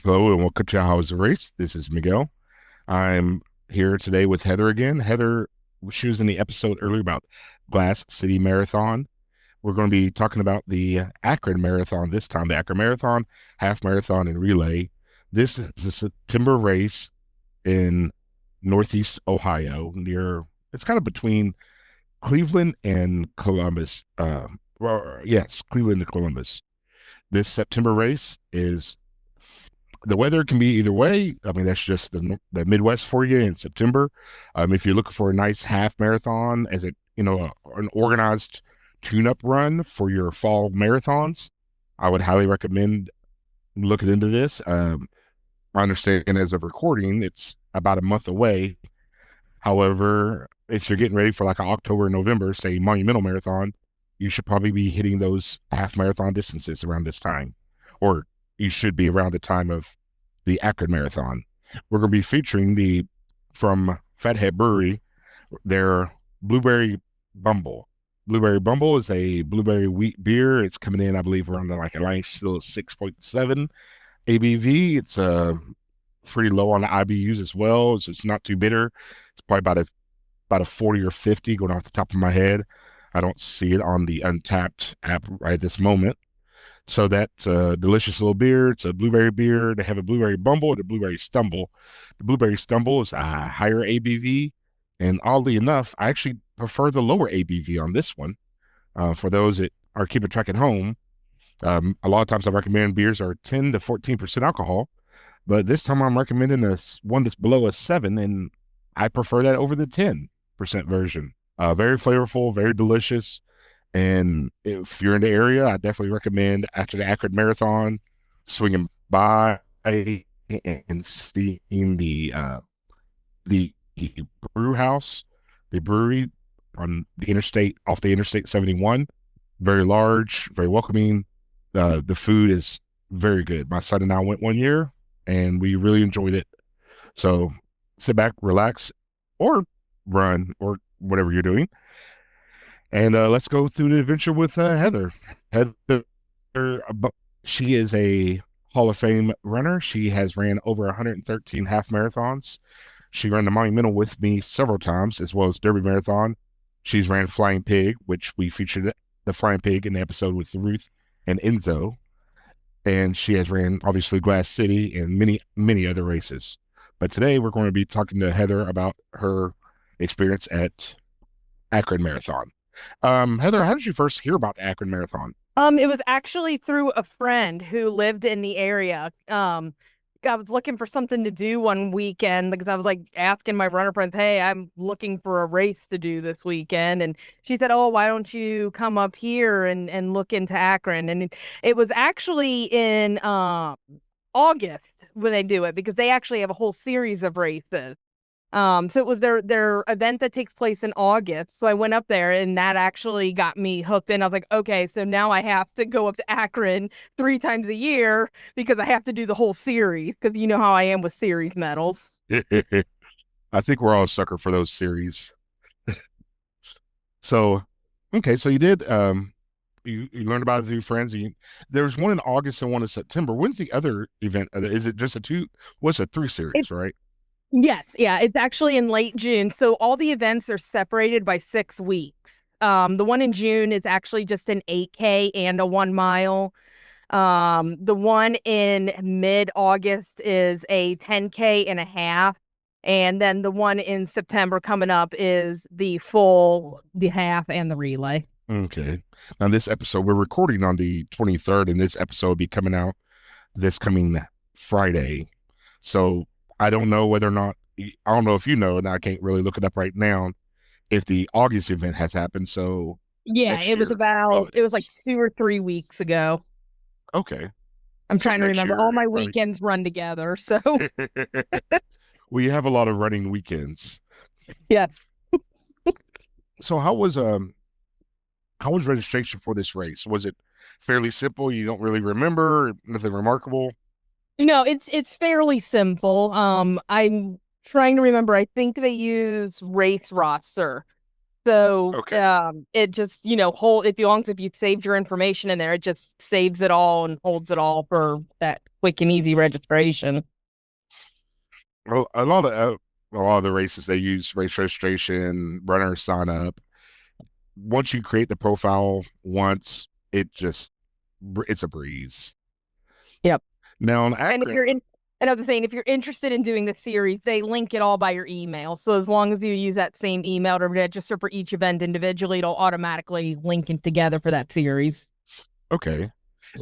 Hello and welcome to How's the Race. This is Miguel. I'm here today with Heather again. Heather, she was in the episode earlier about Glass City Marathon. We're going to be talking about the Akron Marathon this time, the Akron Marathon, half marathon, and relay. This is a September race in Northeast Ohio it's kind of between Cleveland and Columbus. Yes, Cleveland to Columbus. This September race is the weather can be either way. I mean, that's just the Midwest for you in September. If you're looking for a nice half marathon as an organized tune-up run for your fall marathons, I would highly recommend looking into this. I understand as of recording, it's about a month away. However, if you're getting ready for like an October, November, say monumental marathon, you should probably be hitting those half marathon distances around this time, or you should be around the time of the Akron Marathon. We're going to be featuring from Fathead Brewery, their Blueberry Bumble. Blueberry Bumble is a blueberry wheat beer. It's coming in, I believe, around like a nice still 6.7 ABV. It's pretty low on the IBUs as well, so it's not too bitter. It's probably about a 40 or 50 going off the top of my head. I don't see it on the Untapped app right this moment. So that's a delicious little beer. It's a blueberry beer. They have a blueberry bumble and a blueberry stumble. The blueberry stumble is a higher ABV. And oddly enough, I actually prefer the lower ABV on this one. For those that are keeping track at home, a lot of times I recommend beers are 10 to 14% alcohol. But this time I'm recommending one that's below a 7, and I prefer that over the 10% version. Very flavorful, very delicious. And if you're in the area, I definitely recommend after the Akron Marathon, swinging by and seeing the brew house, the brewery on off the Interstate 71. Very large, very welcoming. The food is very good. My son and I went one year, and we really enjoyed it. So sit back, relax, or run, or whatever you're doing. And let's go through the adventure with Heather. Heather, she is a Hall of Fame runner. She has ran over 113 half marathons. She ran the Monumental with me several times, as well as Derby Marathon. She's ran Flying Pig, which we featured the Flying Pig in the episode with Ruth and Enzo. And she has ran, obviously, Glass City and many, many other races. But today we're going to be talking to Heather about her experience at Akron Marathon. Heather, how did you first hear about the Akron Marathon? It was actually through a friend who lived in the area. I was looking for something to do one weekend because I was like asking my runner friends, "Hey, I'm looking for a race to do this weekend." And she said, "Oh, why don't you come up here and look into Akron?" And it was actually in August when they do it because they actually have a whole series of races. So it was their event that takes place in August. So I went up there and that actually got me hooked in. I was like, okay, so now I have to go up to Akron 3 times a year because I have to do the whole series because you know how I am with series medals. I think we're all a sucker for those series. So, okay, so you did you learned about it through friends. There's one in August and one in September. When's the other event? Is it just what's a 3 series, right? Yes, yeah, it's actually in late June. So all the events are separated by 6 weeks. The one in June is actually just an 8K and a 1 mile. The one in mid-August is a 10K and a half. And then the one in September coming up is the half and the relay. Okay. Now this episode, we're recording on the 23rd, and this episode will be coming out this coming Friday. So I don't know whether or not, I don't know if you know, and I can't really look it up right now, if the August event has happened. So yeah, it was like 2 or 3 weeks ago. Okay. I'm trying to remember. All my weekends run together. So we have a lot of running weekends. Yeah. So how was registration for this race? Was it fairly simple? You don't really remember? Nothing remarkable? No, it's fairly simple. I'm trying to remember. I think they use Race Roster. So Okay. it just, hold if you long as if you saved your information in there, it just saves it all and holds it all for that quick and easy registration. Well, a lot of the races they use race registration, runner sign up. Once you create the profile once, it's a breeze. Yep. Now in And if Akron, you're in Another thing, if you're interested in doing the series, they link it all by your email. So as long as you use that same email to register for each event individually, it'll automatically link it together for that series. okay,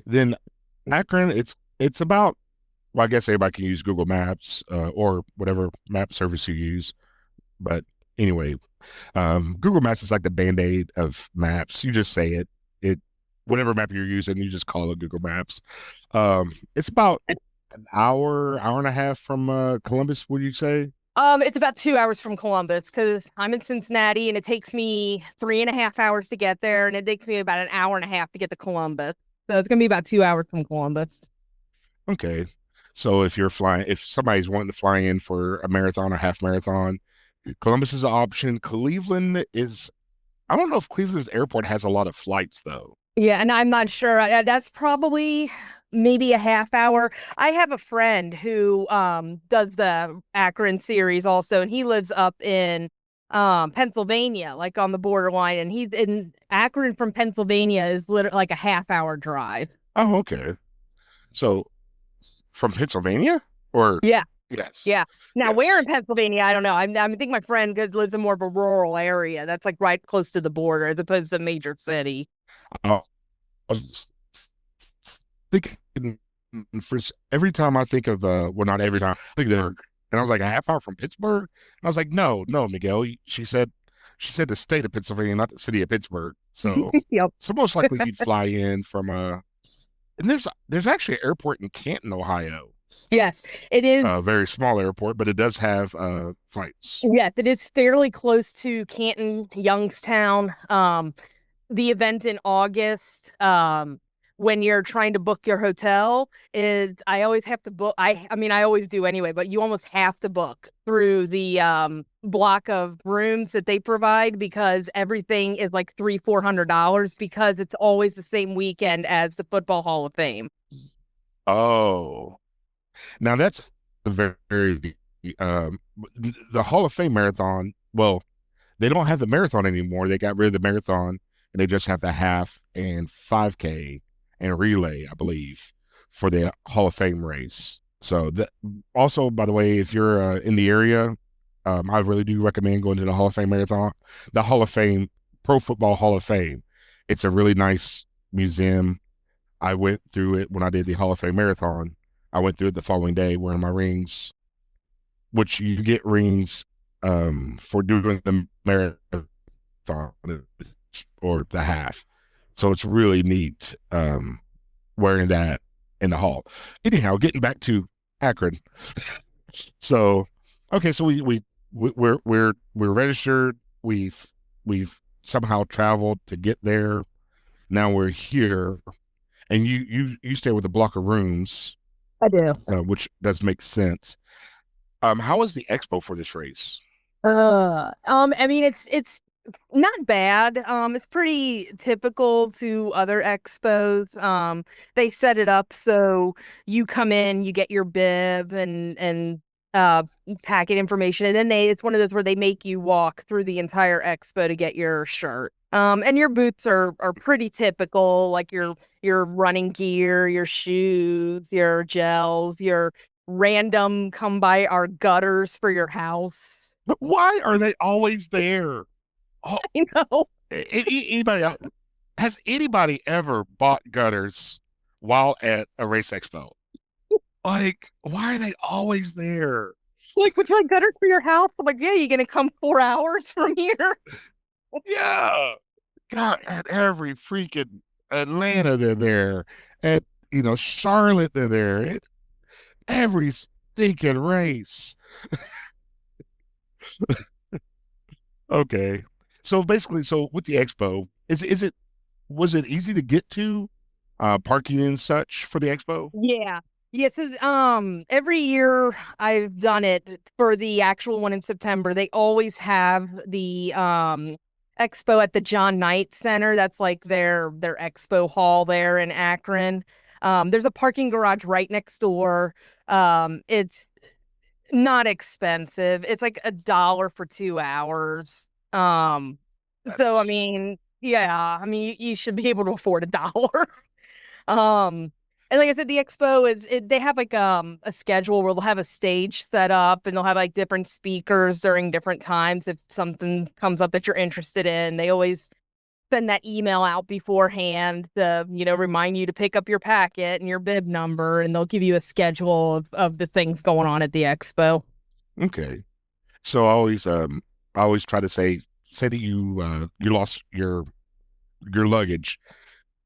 then Akron, it's about. Well, I guess everybody can use Google Maps or whatever map service you use. But anyway, Google Maps is like the band-aid of maps. You just say it. It whatever map you're using, you just call it Google Maps. It's about an hour and a half from Columbus, would you say? It's about 2 hours from Columbus because I'm in Cincinnati and it takes me 3.5 hours to get there, and it takes me about an hour and a half to get to Columbus. So it's gonna be about 2 hours from Columbus. Okay. So if somebody's wanting to fly in for a marathon or half marathon, Columbus is an option. Cleveland is, I don't know if Cleveland's airport has a lot of flights though. Yeah, and I'm not sure. That's probably maybe a half hour. I have a friend who does the Akron series also, and he lives up in Pennsylvania, like on the borderline, and he's in Akron from Pennsylvania is literally like a half hour drive. Oh, okay. So from Pennsylvania or Yeah, yes, yeah. Now, where in yes. Pennsylvania? I don't know. I think my friend lives in more of a rural area that's like right close to the border as opposed to a major city. I was thinking every time I think of well, not every time I think of and I was like a half hour from Pittsburgh, and I was like, no, no, Miguel. She said the state of Pennsylvania, not the city of Pittsburgh. So, Yep. so most likely you'd fly in from and there's actually an airport in Canton, Ohio. Yes, it is. A very small airport, but it does have flights. Yes, it is fairly close to Canton, Youngstown. The event in August, when you're trying to book your hotel, is I always have to book. I mean, I always do anyway, but you almost have to book through the block of rooms that they provide because everything is like $300-400 because it's always the same weekend as the Football Hall of Fame. Oh, now that's the very um, the Hall of Fame marathon. Well, they don't have the marathon anymore. They got rid of the marathon and they just have the half and 5K and relay, I believe, for the Hall of Fame race. So that also, by the way, if you're in the area, I really do recommend going to the Hall of Fame marathon. The Hall of Fame, Pro Football Hall of Fame. It's a really nice museum. I went through it when I did the Hall of Fame marathon. I went through it the following day wearing my rings, which you get rings for doing the marathon or the half. So it's really neat wearing that in the hall. Anyhow, getting back to Akron. So okay, so we're registered. We've somehow traveled to get there. Now we're here, and you stay with a block of rooms, I do. which does make sense. How is the expo for this race? I mean, it's not bad. It's pretty typical to other expos. They set it up so you come in, you get your bib and uh packet information, and then it's one of those where they make you walk through the entire expo to get your shirt. And your boots are pretty typical, like your running gear, your shoes, your gels, your random come by our gutters for your house. Why are they always there? Oh, You know. anybody has anybody ever bought gutters while at a race expo? Like, why are they always there? Like, would you like gutters for your house? I'm like, yeah, you're gonna come 4 hours from here. Yeah. God, at every freaking Atlanta, they're there. At, Charlotte, they're there. Every stinking race. Okay. So basically, so with the expo, was it easy to get to parking and such for the expo? Yeah. Yeah, so every year I've done it for the actual one in September. They always have the expo at the John Knight Center. That's like their expo hall there in Akron. There's a parking garage right next door. It's not expensive. It's like $1 for 2 hours. So I That's mean, yeah, I mean you should be able to afford $1. Um, and like I said, the expo they have like a schedule where they'll have a stage set up and they'll have like different speakers during different times if something comes up that you're interested in. They always send that email out beforehand to, remind you to pick up your packet and your bib number, and they'll give you a schedule of the things going on at the expo. okay. So I always try to say that you lost your luggage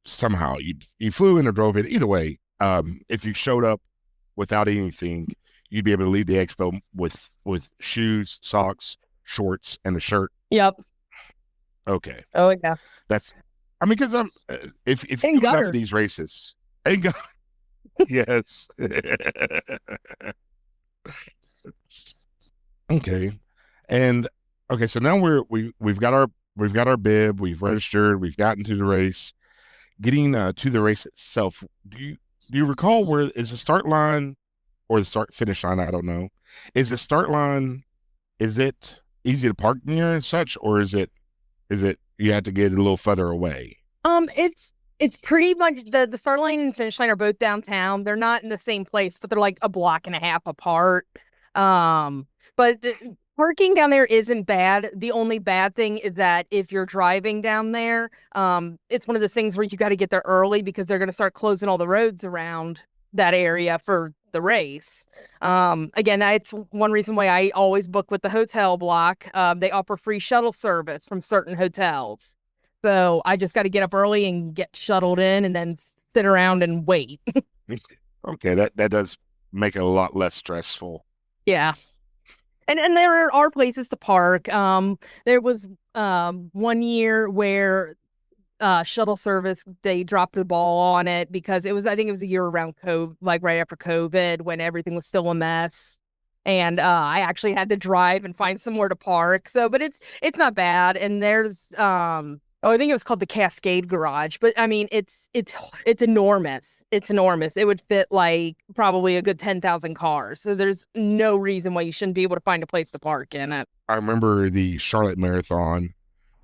somehow. You flew in or drove in. Either way, if you showed up without anything, you'd be able to leave the expo with shoes, socks, shorts, and a shirt. Yep. Okay, Oh yeah. that's. I mean, because if you And do enough of gutters. these races, and go, yes, okay, and okay. So now we've got our bib, we've registered, we've gotten to the race. Getting to the race itself, do you recall where is the start line or the start finish line? I don't know. Is the start line, is it easy to park near and such, or is it you have to get a little further away? It's pretty much the start line and finish line are both downtown. They're not in the same place, but they're like a block and a half apart. Um, but parking down there isn't bad. The only bad thing is that if you're driving down there, it's one of those things where you got to get there early because they're going to start closing all the roads around that area for the race. Again, that's one reason why I always book with the hotel block. They offer free shuttle service from certain hotels. So I just got to get up early and get shuttled in and then sit around and wait. Okay, that does make it a lot less stressful. Yeah. And there are places to park. There was 1 year where shuttle service they dropped the ball on it because I think it was a year around COVID, like right after COVID when everything was still a mess. And I actually had to drive and find somewhere to park. So, but it's not bad. And there's oh, I think it was called the Cascade Garage. But I mean, it's enormous. It's enormous. It would fit like probably a good 10,000 cars. So there's no reason why you shouldn't be able to find a place to park in it. I remember the Charlotte Marathon.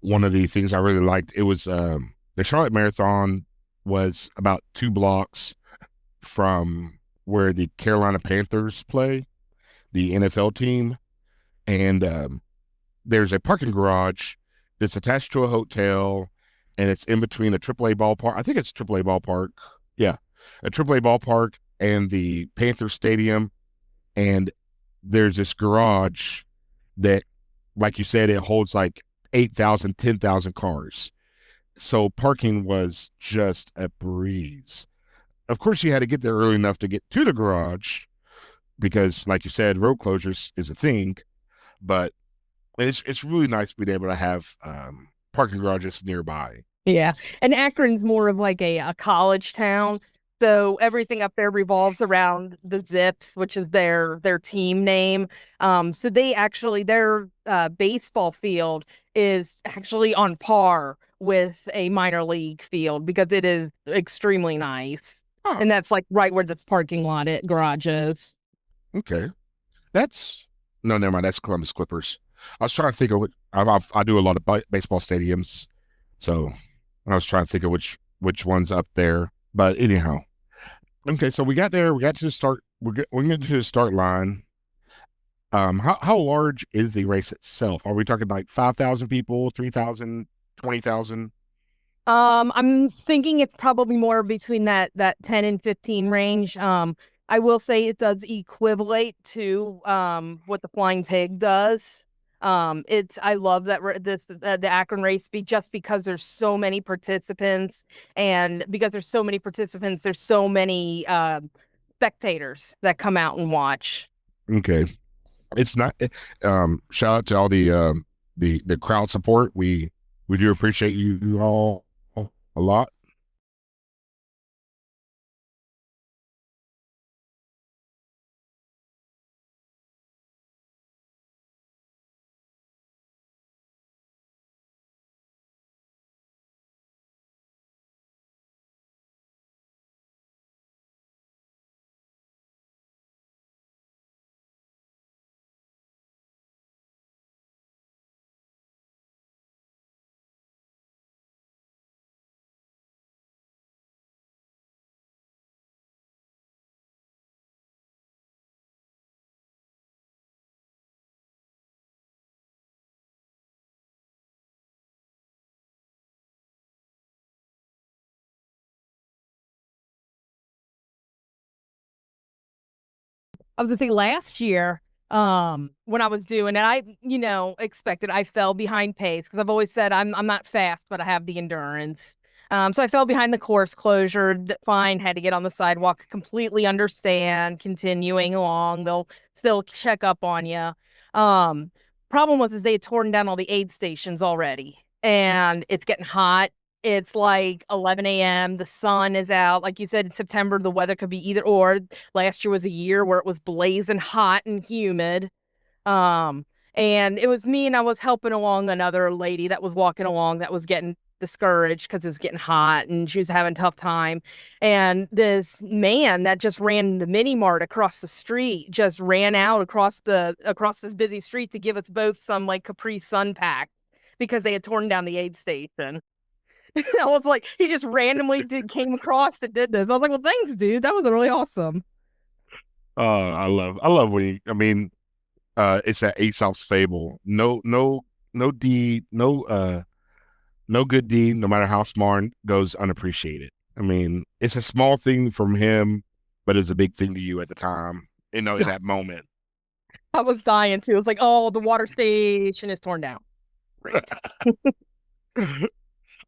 One of the things I really liked, it was the Charlotte Marathon was about 2 blocks from where the Carolina Panthers play, the NFL team, and there's a parking garage that's attached to a hotel, and it's in between a AAA ballpark. I think it's AAA ballpark. Yeah, a AAA ballpark and the Panther Stadium, and there's this garage that, like you said, it holds like 8,000, 10,000 cars. So parking was just a breeze. Of course, you had to get there early enough to get to the garage because, like you said, road closures is a thing. But it's really nice being able to have parking garages nearby. Yeah. And Akron's more of like a college town. So everything up there revolves around the Zips, which is their team name. So their baseball field is actually on par with a minor league field because it is extremely nice. Oh, And that's like right where this parking lot at garage is. okay. That's no, never mind. That's Columbus Clippers. I was trying to think of what I do a lot of baseball stadiums, so I was trying to think of which one's up there. But anyhow, okay. So we got there. We got to the start. We're getting to the start line. How large is the race itself? Are we talking like 5,000 people, 3,000, 20,000? I'm thinking it's probably more between that 10 and 15 range. I will say it does equivalent to what the Flying Pig does. It's I love that the Akron race just because there's so many participants, and because there's so many participants, there's so many spectators that come out and watch. Okay. It's not. Shout out to all the crowd support. We do appreciate you all a lot. I was gonna say last year, when I was doing it, expected I fell behind pace because I've always said I'm not fast, but I have the endurance. So I fell behind the course closure. Fine, had to get on the sidewalk. Completely understand. Continuing along, they'll still check up on you. Um, Problem was is they had torn down all the aid stations already, and it's getting hot. It's like 11 a.m. The sun is out. Like you said, in September, the weather could be either or. Last year was a year where it was blazing hot and humid. Um, and it was me and I was helping along another lady that was walking along that was getting discouraged because it was getting hot and she was having a tough time. And this man that just ran the mini mart across the street just ran out across this busy street to give us both some like Capri Sun pack because they had torn down the aid station. I was like, he just randomly came across and did this. I was like, well, thanks, dude. That was really awesome. I love when it's that Aesop's fable. No deed, no good deed, no matter how small, goes unappreciated. I mean, it's a small thing from him, but it's a big thing to you at the time, in that moment. I was dying too. It was like, oh, the water station is torn down. Great.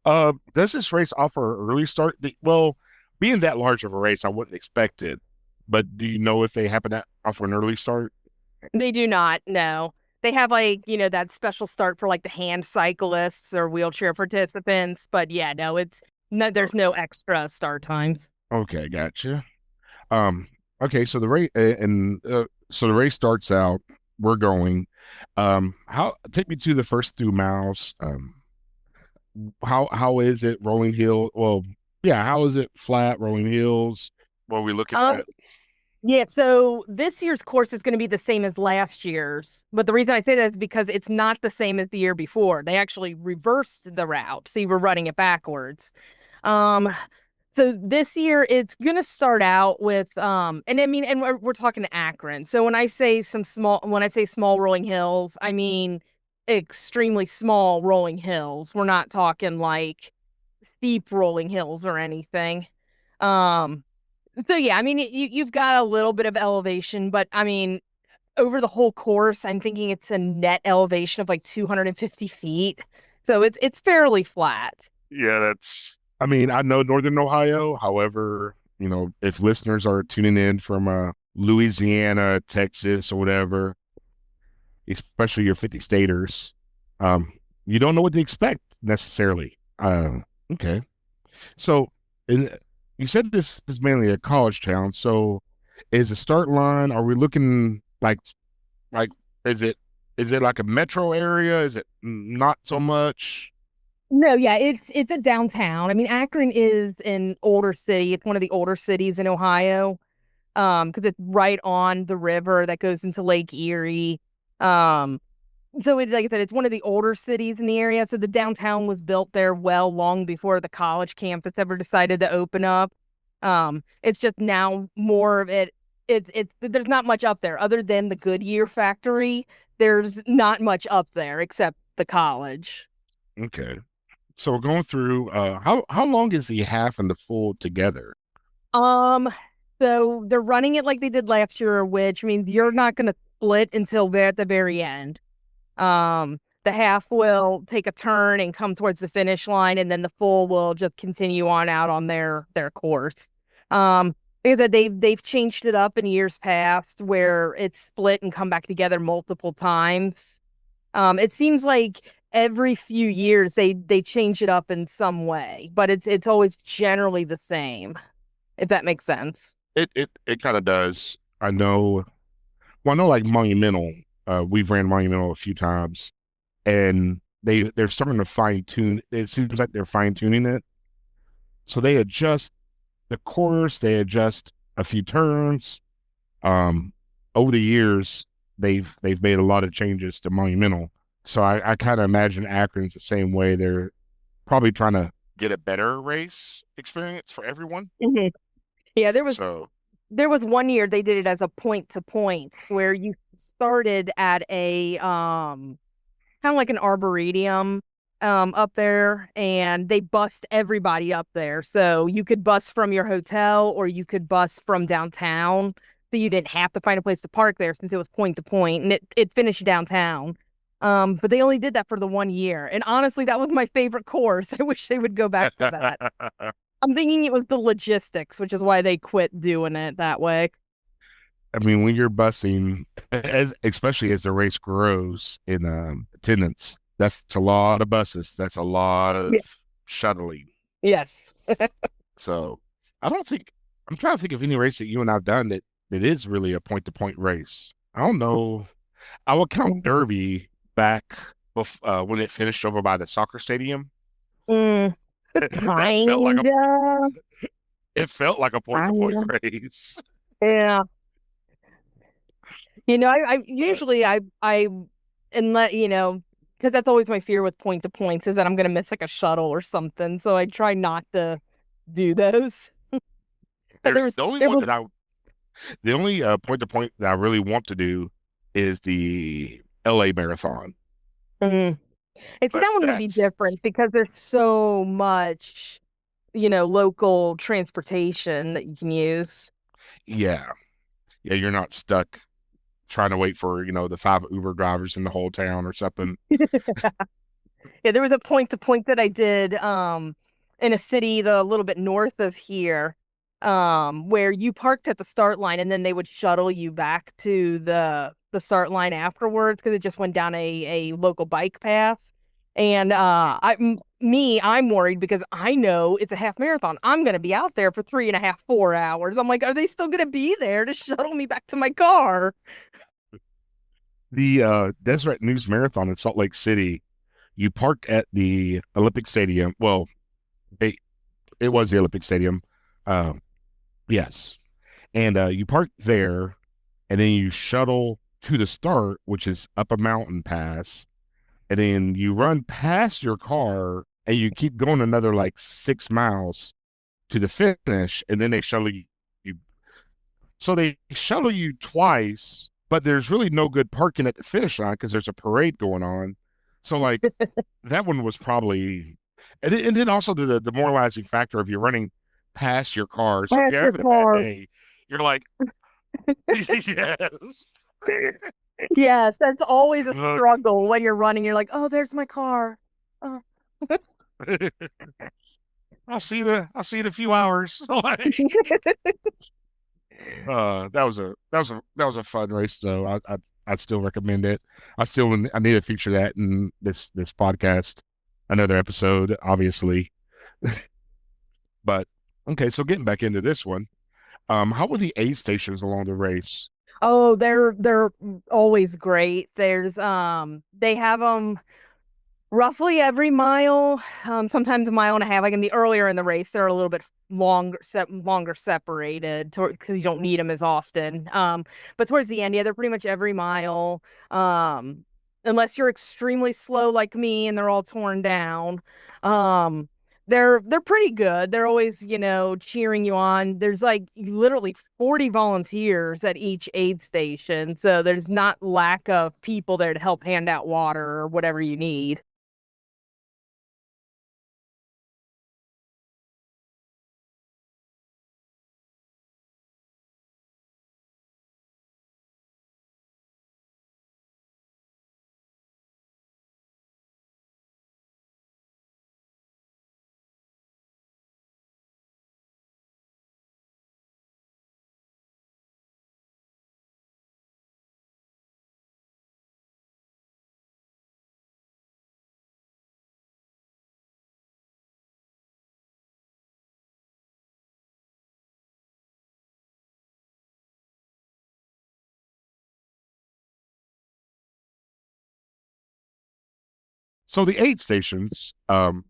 Does this race offer an early start? Well, being that large of a race, I wouldn't expect it. But do you know if they happen to offer an early start? They do not, no. They have like, that special start for like the hand cyclists or wheelchair participants. But yeah, no, there's no extra start times. Okay, gotcha. Um, okay, so the race so the race starts out. We're going. How take me to the first 2 miles. How is it rolling hill? Well, yeah, how is it flat rolling hills? What are we looking Um, at? yeah, so this year's course is going to be the same as last year's. But the reason I say that is because it's not the same as the year before. They actually reversed the route. So you were running it backwards. Um, so this year it's gonna start out with and I mean and we're talking Akron. So when I say small rolling hills, I mean extremely small rolling hills. We're not talking like steep rolling hills or anything. Um so yeah, I mean you've got a little bit of elevation, but I mean over the whole course, I'm thinking it's a net elevation of like 250 feet. So it's fairly flat. Yeah, I mean, I know Northern Ohio. However, if listeners are tuning in from Louisiana, Texas, or whatever, especially your 50 staters, um, you don't know what to expect necessarily. Okay. So, in, you said this is mainly a college town. So, is the start line, are we looking like, is it like a metro area? Is it not so much? No, yeah, it's a downtown. I mean, Akron is an older city. It's one of the older cities in Ohio. Because it's right on the river that goes into Lake Erie. Um, so like I said, it's one of the older cities in the area. So the downtown was built there well long before the college campus ever decided to open up. It's just now more of it. It's there's not much up there other than the Goodyear factory. There's not much up there except the college. Okay. So we're going through how long is the half and the full together? Um, so they're running it like they did last year, which means you're not going to split until they're at the very end. The half will take a turn and come towards the finish line, and then the full will just continue on out on their course. Because they've changed it up in years past where it's split and come back together multiple times. It seems like every few years they change it up in some way, but it's always generally the same, if that makes sense. It kind of does. I know. Well, I know like Monumental. We've ran Monumental a few times, and they're starting to fine tune. It seems like they're fine tuning it. So they adjust the course. They adjust a few turns. Um, Over the years, they've made a lot of changes to Monumental. So I kind of imagine Akron's the same way. They're probably trying to get a better race experience for everyone. Mhm. Yeah, So there was one year they did it as a point to point where you started at a kind of like an arboretum up there and they bust everybody up there. So you could bus from your hotel or you could bus from downtown. so you didn't have to find a place to park there since it was point to point, and it finished downtown. But they only did that for the 1 year, and honestly, that was my favorite course. I wish they would go back to that. I'm thinking it was the logistics, which is why they quit doing it that way. I mean, when you're busing, especially as the race grows in attendance, that's a lot of buses. That's a lot of Yeah. shuttling. Yes. So I don't think I'm trying to think of any race that you and I've done that is really a point to point race. I don't know. I would count Derby back when it finished over by the soccer stadium. Mm, That felt like a kinda. it felt like a point to point Kinda. race. Yeah. I usually I and let because that's always my fear with point to points is that I'm gonna miss like a shuttle or something. So I try not to do those. But There's the only there one was that I the only point to point that I really want to do is the LA Marathon. mm. And see But that one would be that's different because there's so much, local transportation that you can use. yeah. Yeah, you're not stuck trying to wait for, the five Uber drivers in the whole town or something. Yeah, there was a point to point that I did in a city a little bit north of here where you parked at the start line and then they would shuttle you back to the start line afterwards because it just went down a local bike path. And I'm worried because I know it's a half marathon. I'm going to be out there for 3.5, 4 hours. I'm like, are they still going to be there to shuttle me back to my car? The Deseret News Marathon in Salt Lake City, you parked at the Olympic Stadium. Well, it was the Olympic Stadium. Uh, yes. And you park there and then you shuttle to the start, which is up a mountain pass. And then you run past your car and you keep going another like 6 miles to the finish. And then they shuttle you. So they shuttle you twice, but there's really no good parking at the finish line because there's a parade going on. So like that one was probably, and then also the demoralizing factor of you running past your car. So if Pass you're your having a bad car. day, you're like, yes. Yes, that's always a Look, struggle when you're running. You're like, oh, there's my car. Oh. I'll see you in a few hours. Like, that was a fun race though. I'd still recommend it. I need to feature that in this podcast, another episode, obviously. But okay, so getting back into this one, how were the aid stations along the race? Oh, they're always great. They have them roughly every mile, sometimes a mile and a half. Like in the earlier in the race, they're a little bit longer separated because you don't need them as often. But towards the end, yeah, they're pretty much every mile. Um, Unless you're extremely slow like me and they're all torn down. Um, they're pretty good. They're always, cheering you on. There's like literally 40 volunteers at each aid station, so there's not lack of people there to help hand out water or whatever you need. So the aid stations, when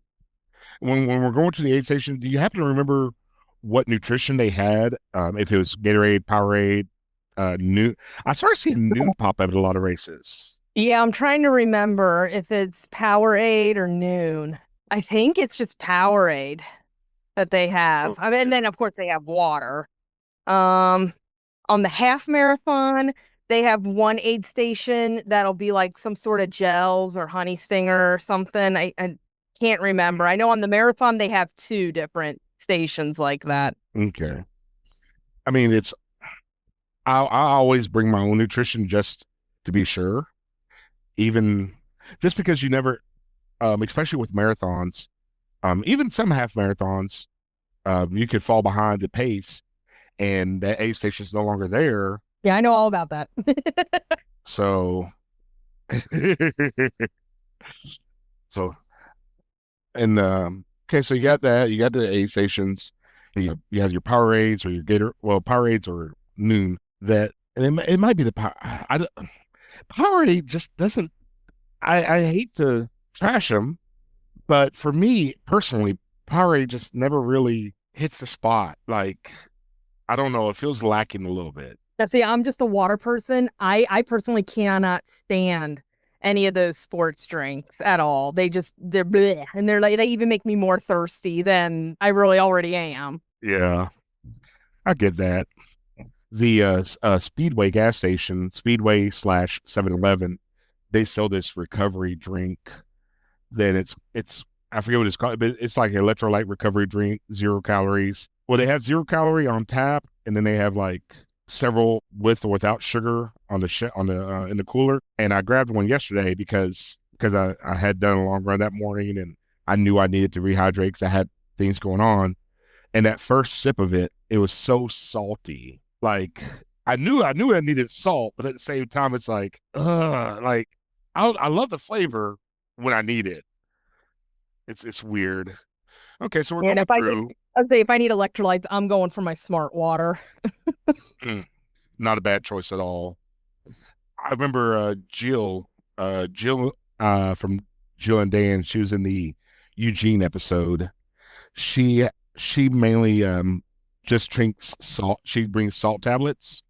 we're going to the aid station, do you happen to remember what nutrition they had? If it was Gatorade, Powerade, new. I started seeing Noon pop up at a lot of races. Yeah, I'm trying to remember if it's Powerade or Noon. I think it's just Powerade that they have. I mean, and then of course they have water. Um, on the half marathon, they have one aid station that'll be like some sort of gels or honey stinger or something. I can't remember. I know on the marathon they have two different stations like that. Okay. I mean, I always bring my own nutrition just to be sure, even just because you never, especially with marathons, even some half marathons, you could fall behind the pace and that aid station is no longer there. Yeah, I know all about that. So, so, and okay, so you got that, you got the aid stations, you have your Powerades or your Gator, well, Powerades or Noon that, and it might be the power. Powerade just doesn't. I hate to trash them, but for me personally, Powerade just never really hits the spot. Like I don't know, it feels lacking a little bit. Now, see, I'm just a water person. I personally cannot stand any of those sports drinks at all. They're bleh, and they're like they even make me more thirsty than I really already am. Yeah, I get that. The Speedway gas station, Speedway slash 7-Eleven, they sell this recovery drink. Then it's I forget what it's called, but it's like an electrolyte recovery drink, 0 calories. Well, they have 0 calorie on tap, and then they have like several with or without sugar on the in the cooler. And I grabbed one yesterday because I had done a long run that morning, and I knew I needed to rehydrate because I had things going on. And that first sip of it, it was so salty. Like I knew I needed salt, but at the same time, it's like I love the flavor when I need it. It's weird. Okay, so we're And going if I need, through. I'd say if I need electrolytes, I'm going for my smart water. Mm, not a bad choice at all. I remember Jill from Jill and Dan. She was in the Eugene episode. She she mainly just drinks salt. She brings salt tablets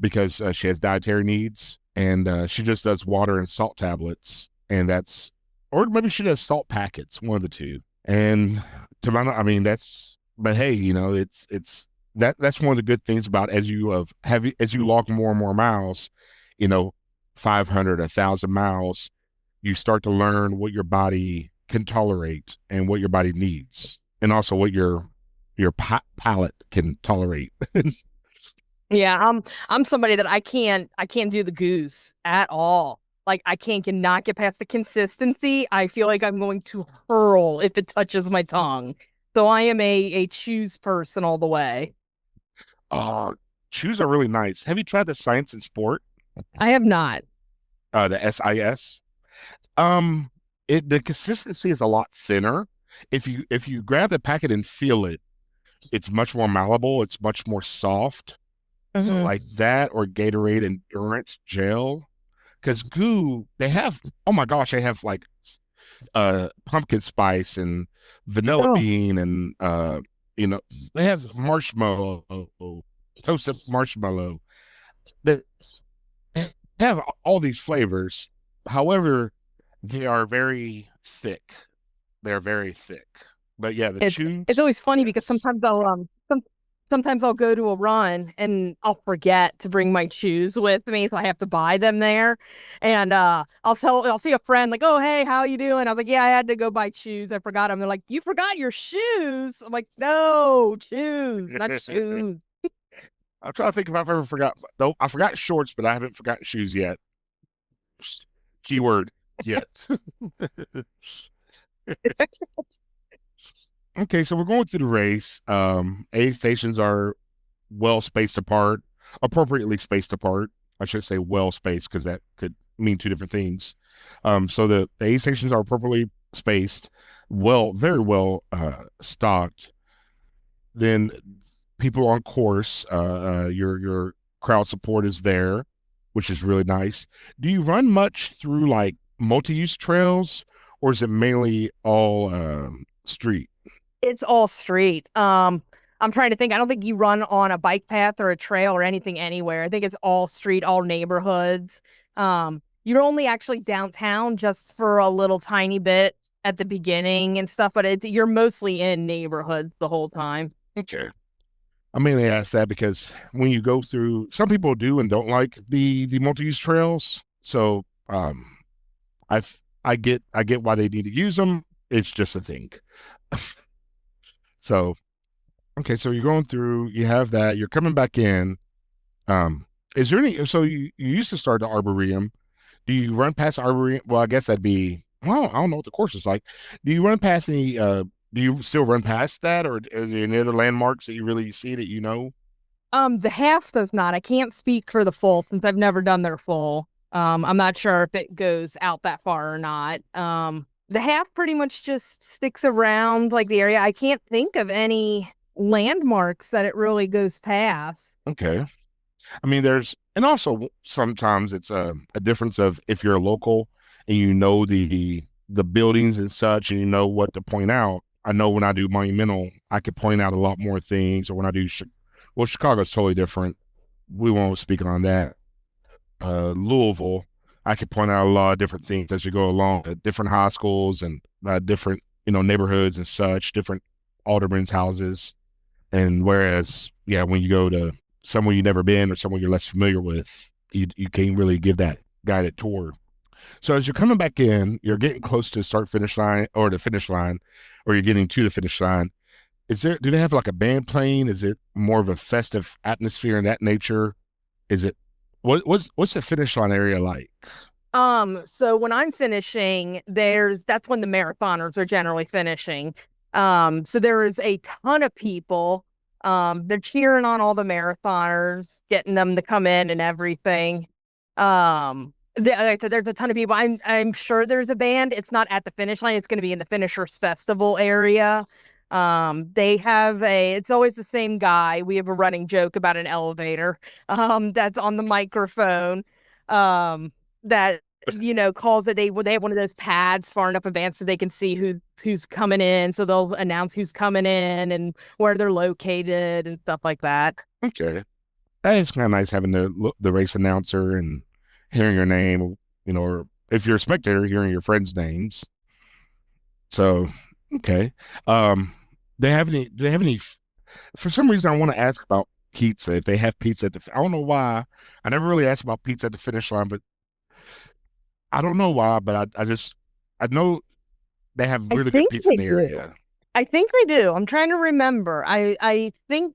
because she has dietary needs, and she just does water and salt tablets, and that's or maybe she does salt packets, one of the two. And to my, I mean, that's but hey, it's that's one of the good things about as you as you log more and more miles, you know, 500, 1,000 miles, you start to learn what your body can tolerate and what your body needs, and also what your palate can tolerate. Yeah, I'm somebody that I can't do the goose at all. Like I can't cannot get past the consistency. I feel like I'm going to hurl if it touches my tongue. So I am a choose person all the way. uh, Shoes are really nice. Have you tried the Science and Sport? I have not. The SIS. Um, the consistency is a lot thinner. If you grab the packet and feel it, it's much more malleable. It's much more soft. So Hmm. like that or Gatorade Endurance Gel. Because goo, they have, oh my gosh, they have like pumpkin spice and vanilla Oh, bean and you know, they have marshmallow, toasted marshmallow. They have all these flavors. However, they are very thick. They're very thick. But yeah, the it's chews, always funny because yes. sometimes I'll go to a run and I'll forget to bring my shoes with me, so I have to buy them there. And I'll see a friend like, "Oh, hey, how you doing?" I was like, "Yeah, I had to go buy shoes. I forgot them." They're like, "You forgot your shoes?" I'm like, "No, shoes, not shoes." I'm trying to think if I've ever forgot. No, I forgot shorts, but I haven't forgotten shoes yet. Keyword yet. Okay, so we're going through the race. Aid stations are well spaced apart, appropriately spaced apart. I should say well spaced because that could mean two different things. So the aid stations are appropriately spaced, very well stocked. Then people on course, your crowd support is there, which is really nice. Do you run much through like multi-use trails, or is it mainly all street? It's all street. I'm trying to think. I don't think you run on a bike path or a trail or anything anywhere. I think it's all street, all neighborhoods. You're only actually downtown just for a little tiny bit at the beginning and stuff, but you're mostly in neighborhoods the whole time. Okay. I mainly ask that because when you go through, some people do and don't like the multi-use trails. So I get why they need to use them. It's just a thing. So okay, so you're going through, you have that, you're coming back in. Um, is there any? So you used to start the Arboretum. Do you run past Arboretum? Well, I guess that'd be. Well, I don't know what the course is like. Do you run past any? Do you still run past that, or are there any other landmarks that you really see that you know? The half does not. I can't speak for the full since I've never done their full. I'm not sure if it goes out that far or not. The half pretty much just sticks around like the area. I can't think of any landmarks that it really goes past. Okay. I mean, and also sometimes it's a difference of if you're a local and you know the buildings and such, and you know what to point out. I know when I do Monumental, I could point out a lot more things, or when I do, well, Chicago's totally different. We won't speak on that. Louisville, I could point out a lot of different things as you go along, different high schools and different, neighborhoods and such, different aldermen's houses. And whereas, yeah, when you go to somewhere you've never been or somewhere you're less familiar with, you can't really give that guided tour. So as you're coming back in, you're getting close to start finish line or the finish line, or you're getting to the finish line. Do they have like a band playing? Is it more of a festive atmosphere in that nature? Is it what's the finish line area like? So when I'm finishing, that's when the marathoners are generally finishing. So there is a ton of people. They're cheering on all the marathoners, getting them to come in and everything. Like I said, there's a ton of people. I'm sure there's a band. It's not at the finish line. It's going to be in the Finishers Festival area. It's always the same guy. We have a running joke about an elevator, that's on the microphone, that, calls it. They have one of those pads far enough advanced so they can see who's coming in. So they'll announce who's coming in and where they're located and stuff like that. Okay, that is kind of nice having the race announcer and hearing your name, or if you're a spectator, hearing your friends' names. So, okay. Do they have any, for some reason, I want to ask about pizza. If they have pizza I don't know why. I never really asked about pizza at the finish line, but I don't know why, but I know they have I really good think pizza in they the do. area. I think they do. I'm trying to remember. I think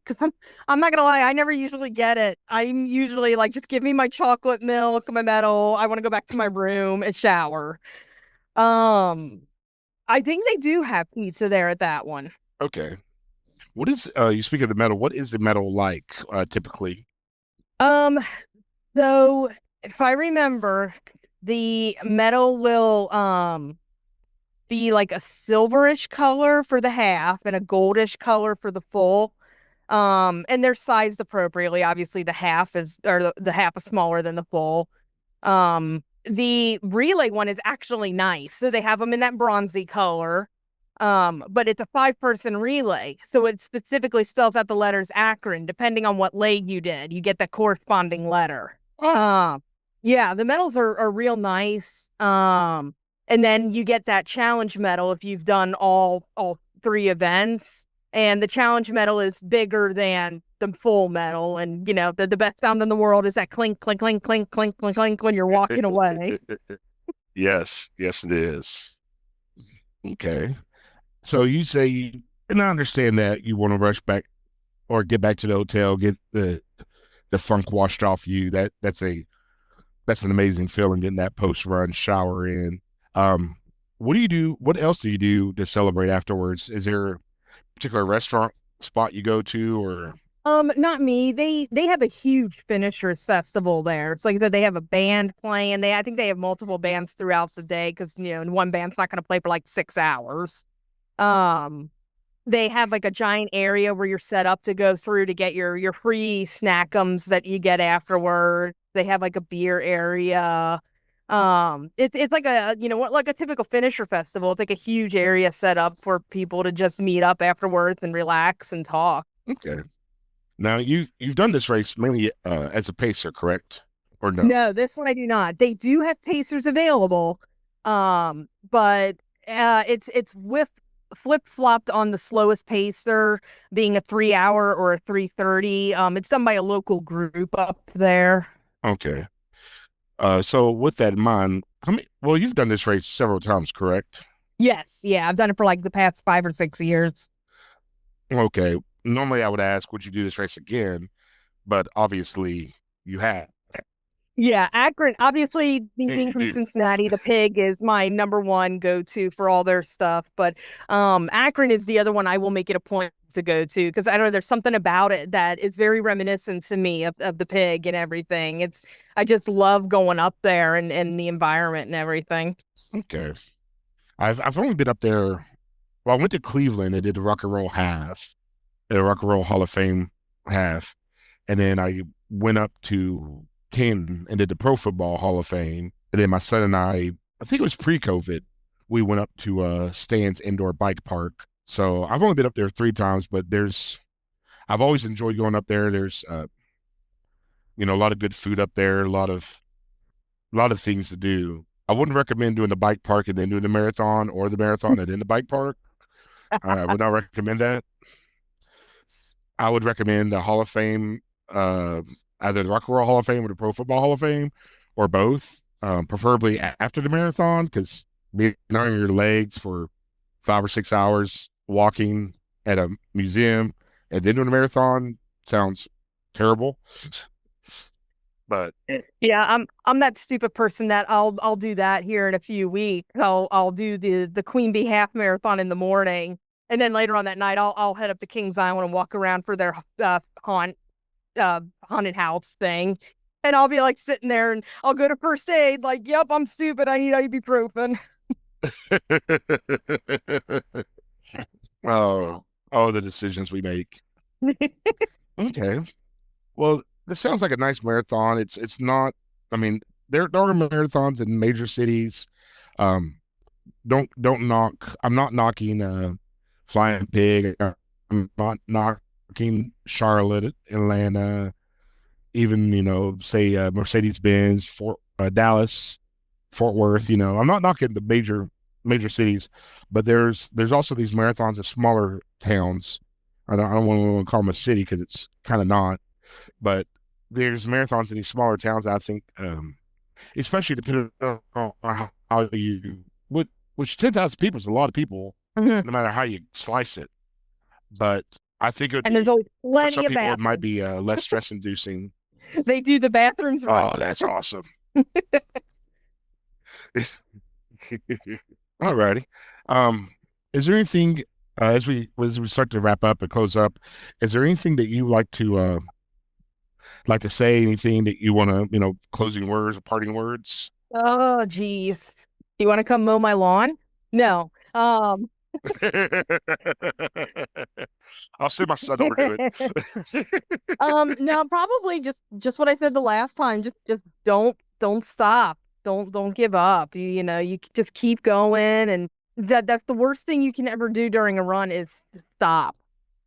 I'm not gonna lie. I never usually get it. I'm usually like, just give me my chocolate milk, my medal. I want to go back to my room and shower. Um, I think they do have pizza there at that one. Okay. You speak of the metal, what is the metal like, typically? Um, so if I remember, the metal will be like a silverish color for the half and a goldish color for the full. And they're sized appropriately. Obviously, the half is smaller than the full. The relay one is actually nice. So they have them in that bronzy color. But it's a 5-person relay. So it specifically spells out the letters Akron, depending on what leg you did. You get the corresponding letter. Oh, Yeah, the medals are real nice. And then you get that challenge medal if you've done all 3 events. And the challenge medal is bigger than the full medal. And the best sound in the world is that clink, clink, clink, clink, clink, clink, clink when you're walking away. yes, yes, it is. Okay. So you say and I understand that you want to rush back or get back to the hotel, get the funk washed off you. That's an amazing feeling getting that post run shower in. Um, what do you do? What else do you do to celebrate afterwards? Is there a particular restaurant spot you go to, or Not me. They have a huge finishers festival there. It's like that they have a band playing. I think they have multiple bands throughout the day because and one band's not gonna play for like 6 hours. Um, they have like a giant area where you're set up to go through to get your free snackums that you get afterward. They have like a beer area. It's like like a typical finisher festival. It's like a huge area set up for people to just meet up afterwards and relax and talk. okay? Now you've done this race mainly as a pacer, correct? Or no? No, this one I do not. They do have pacers available, but it's with flip-flopped on the slowest pacer being a 3 hour or a 3:30. It's done by a local group up there. Okay. So with that in mind, well, you've done this race several times, correct? Yes, yeah, I've done it for like the past 5 or 6 years. Okay. Normally I would ask, would you do this race again? But obviously you have. Yeah, Akron, obviously, me being from Cincinnati, the pig is my number one go-to for all their stuff. But Akron is the other one I will make it a point to go to because I don't know, there's something about it that is very reminiscent to me of the pig and everything. I just love going up there and the environment and everything. Okay. I've only been up there. Well, I went to Cleveland and did the Rock and Roll half, the Rock and Roll Hall of Fame half, and then I went up to Canton and did the Pro Football Hall of Fame. And then my son and I think it was pre-COVID, we went up to Stan's Indoor Bike Park. So I've only been up there 3 times, but I've always enjoyed going up there. There's a lot of good food up there, a lot of things to do. I wouldn't recommend doing the bike park and then doing the marathon or the marathon and then the bike park. I would not recommend that. I would recommend the Hall of Fame, uh, either the Rock and Roll Hall of Fame or the Pro Football Hall of Fame, or both, preferably after the marathon, because being on your legs for 5 or 6 hours walking at a museum and then doing a marathon sounds terrible. But Yeah, I'm that stupid person that I'll do that here in a few weeks. I'll do the Queen Bee half marathon in the morning, and then later on that night I'll head up to Kings Island and walk around for their haunted house thing. And I'll be like sitting there and I'll go to first aid, like, yep, I'm stupid. I need ibuprofen. oh, all the decisions we make. Okay. Well, this sounds like a nice marathon. It's not. I mean, there are marathons in major cities. Um, don't knock. I'm not knocking Flying Pig. I'm not knocking Charlotte, Atlanta, even say Mercedes Benz, Fort Dallas, Fort Worth. I'm not knocking the major cities, but there's also these marathons in smaller towns. I don't want to call them a city because it's kind of not, but there's marathons in these smaller towns. I think, especially depending on how you which 10,000 people is a lot of people, Mhm. no matter how you slice it. But I think And there's always for plenty some of people it might bathrooms. be less stress inducing. They do the bathrooms Oh, right. that's awesome. All righty. Um, is there anything as we start to wrap up and close up? Is there anything that you like to say? Anything that you want to closing words or parting words? Oh, geez. Do you want to come mow my lawn? No. I'll send my son over to it. No, probably just what I said the last time. Just don't stop. Don't give up. You just keep going, and that's the worst thing you can ever do during a run is to stop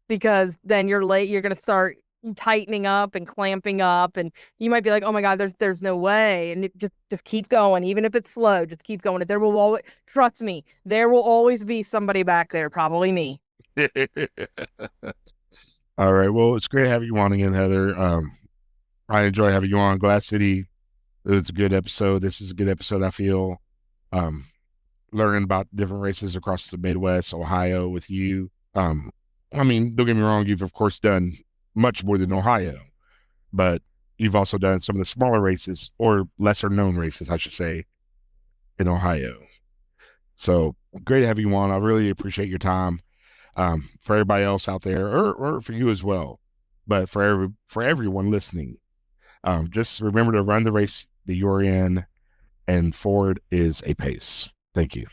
because then you're late. You're gonna start tightening up and clamping up, and you might be like, oh my God, there's no way. And just keep going, even if it's slow. Just keep going. There will always trust me. There will always be somebody back there, probably me. All right. Well, it's great having you on again, Heather. I enjoy having you on. Glass City. It was a good episode. This is a good episode, I feel. Um, Learning about different races across the Midwest, Ohio with you. I mean, don't get me wrong, you've of course done much more than Ohio, but you've also done some of the smaller races or lesser known races, I should say, in Ohio. So great to have you on. I really appreciate your time. For everybody else out there, or for you as well, but for everyone listening, just remember to run the race that you're in, and forward is a pace. Thank you.